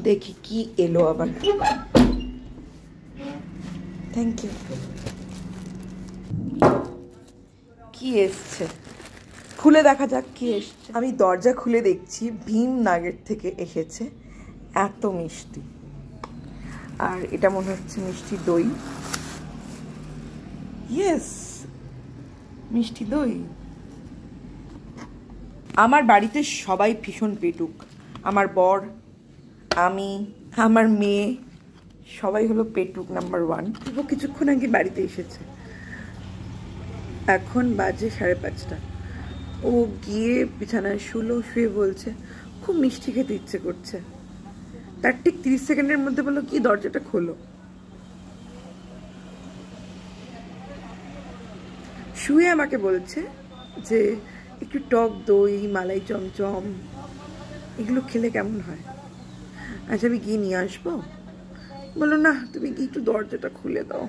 দেখি কি এলো আবার। Thank you. কি এসছে খুলে দেখা যাক কি এসছে। আমি দরজা খুলে দেখছি ভীম নাগের থেকে এসেছে এত মিষ্টি। আর এটা মনে হচ্ছে মিষ্টি দই। ইয়েস, মিষ্টি দই। আমার বাড়িতে সবাই ভীষণ পেটুক। আমার বর, আমি, আমার মেয়ে, সবাই হলো পেটুক নাম্বার 1। ও কিছুক্ষণ আগে বাড়িতে এসেছে, এখন বাজে 5:30। ও গিয়ে বিছানায় শুয়ে বলছে খুব মিষ্টি খেতে ইচ্ছে করছে। তার ঠিক 30 সেকেন্ডের মধ্যে বললো কি দরজাটা খোলো। শুয়ে আমাকে বলছে যে একটু টক দই, মালাই চমচম এগুলো খেলে কেমন হয়। আচ্ছা আমি গিয়ে নিয়ে আসবো। বললো না, তুমি কি একটু দরজাটা খুলে দাও।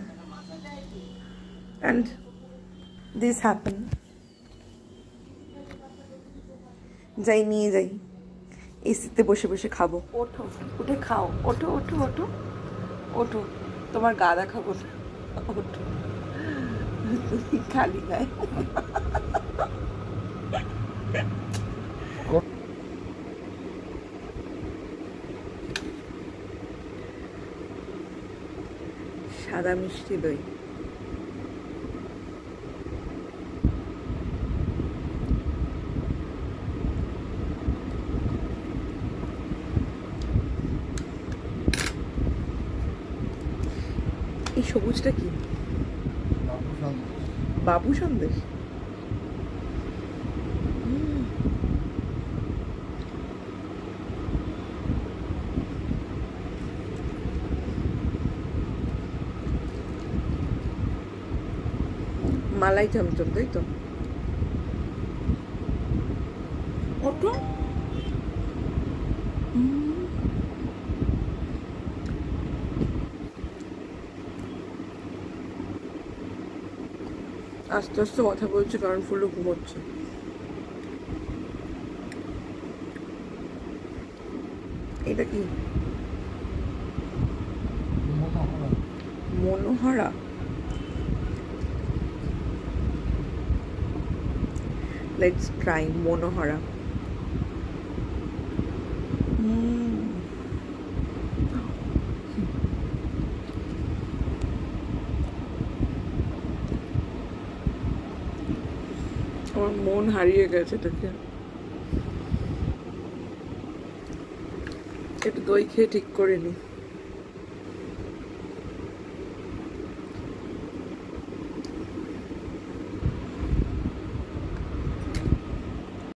And this happen. যাই নিয়ে যাই, এসিতে বসে বসে খাবো। ওঠো, উঠে খাও। ওঠো ওঠো ওঠো ওঠো, তোমার গা দেখাবো না। ওঠো, খালি গায়ে। সাদা মিষ্টি দই। এই সবুজটা কি? বাবু সন্দেশ। মালাই চমচম, তাই তো? ওটা আস্তে আস্তে কথা বলছে কারণ ফুলু ঘুমোচ্ছে। এটা কি? মনোহরা। লেটস ট্রাই মনোহরা। আমার মন হারিয়ে গেছে এটাকে। একটু দই খেয়ে ঠিক করে নি।